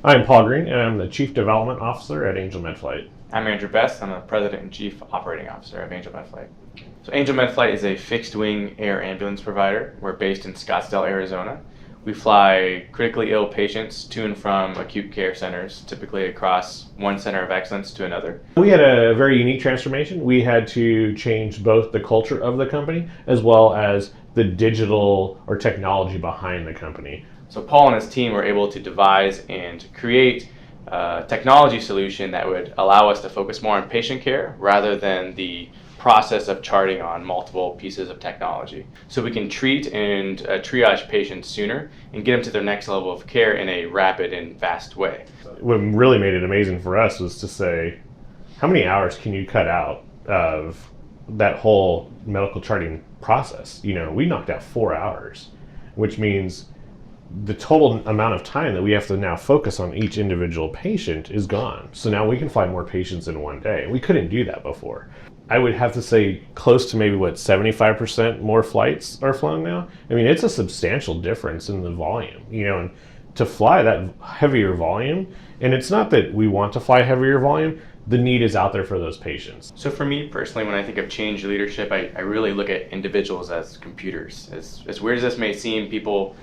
I'm Paul Green, and I'm the Chief Development Officer at Angel MedFlight. I'm Andrew Bess. I'm the President and Chief Operating Officer of Angel MedFlight. So Angel MedFlight is a fixed-wing air ambulance provider. We're based in Scottsdale, Arizona. We fly critically ill patients to and from acute care centers, typically across one center of excellence to another. We had a very unique transformation. We had to change both the culture of the company as well as the digital or technology behind the company. So Paul and his team were able to devise and create a technology solution that would allow us to focus more on patient care rather than the process of charting on multiple pieces of technology. So we can treat and triage patients sooner and get them to their next level of care in a rapid and fast way. What really made it amazing for us was to say, how many hours can you cut out of that whole medical charting process? You know, we knocked out 4 hours, which means the total amount of time that we have to now focus on each individual patient is gone. So now we can fly more patients in one day. We couldn't do that before. I would have to say close to maybe 75% more flights are flown now. I mean, it's a substantial difference in the volume, you know, and to fly that heavier volume, and it's not that we want to fly heavier volume, the need is out there for those patients. So for me personally, when I think of change leadership, I really look at individuals as computers. As weird as this may seem, people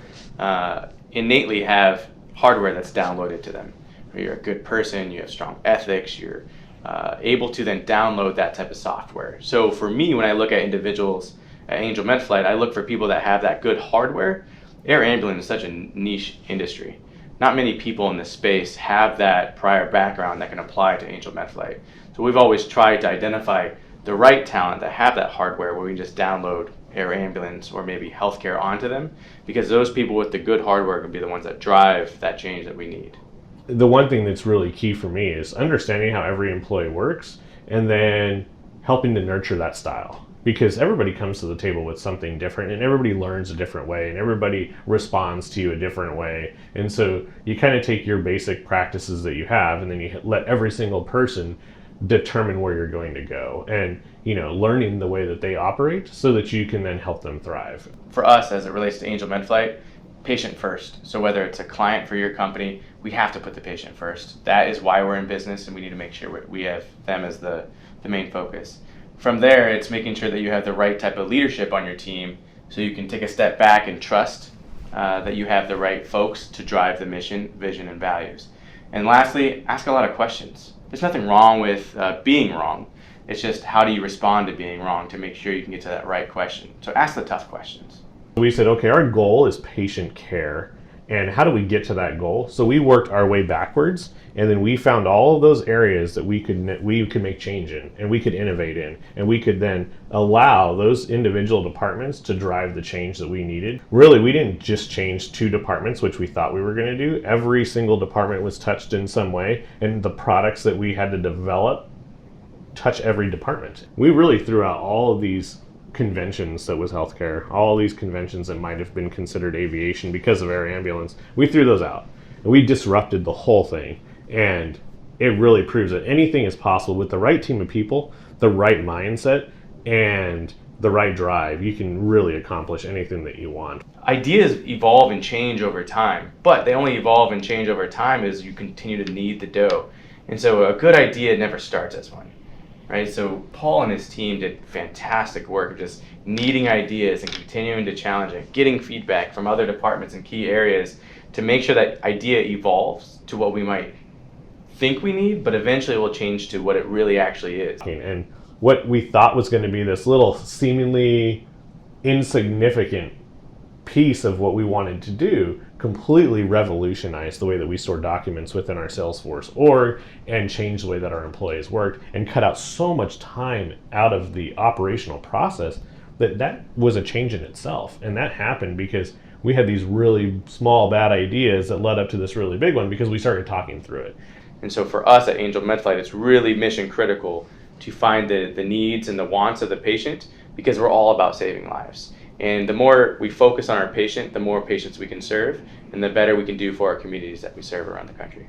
innately have hardware that's downloaded to them. You're a good person, you have strong ethics, you're able to then download that type of software. So for me, when I look at individuals at Angel MedFlight, I look for people that have that good hardware. Air ambulance is such a niche industry. Not many people in this space have that prior background that can apply to Angel MedFlight. So we've always tried to identify the right talent that have that hardware where we can just download air ambulance or maybe healthcare onto them, because those people with the good hardware can be the ones that drive that change that we need. The one thing that's really key for me is understanding how every employee works and then helping to nurture that style, because everybody comes to the table with something different and everybody learns a different way and everybody responds to you a different way. And so you kind of take your basic practices that you have and then you let every single person determine where you're going to go and, you know, learning the way that they operate so that you can then help them thrive. For us, as it relates to Angel MedFlight, patient first. So whether it's a client for your company, we have to put the patient first. That is why we're in business, and we need to make sure we have them as the main focus. From there, it's making sure that you have the right type of leadership on your team so you can take a step back and trust that you have the right folks to drive the mission, vision, and values. And lastly, ask a lot of questions. There's nothing wrong with being wrong. It's just how do you respond to being wrong to make sure you can get to that right question. So ask the tough questions. We said, okay, our goal is patient care, and how do we get to that goal? So we worked our way backwards, and then we found all of those areas that we could make change in, and we could innovate in, and we could then allow those individual departments to drive the change that we needed. Really, we didn't just change 2 departments, which we thought we were going to do. Every single department was touched in some way, and the products that we had to develop touch every department. We really threw out all of these conventions that was healthcare, all these conventions that might have been considered aviation because of air ambulance. We threw those out and we disrupted the whole thing, and it really proves that anything is possible with the right team of people, the right mindset, and the right drive. You can really accomplish anything that you want. Ideas evolve and change over time, but they only evolve and change over time as you continue to knead the dough. And so a good idea never starts as one. Right, so Paul and his team did fantastic work of just kneading ideas and continuing to challenge it, getting feedback from other departments in key areas to make sure that idea evolves to what we might think we need, but eventually will change to what it really actually is. And what we thought was going to be this little seemingly insignificant piece of what we wanted to do completely revolutionized the way that we store documents within our Salesforce org and changed the way that our employees worked and cut out so much time out of the operational process that was a change in itself. And that happened because we had these really small bad ideas that led up to this really big one because we started talking through it. And so for us at Angel MedFlight, it's really mission critical to find the needs and the wants of the patient, because we're all about saving lives. And the more we focus on our patient, the more patients we can serve, and the better we can do for our communities that we serve around the country.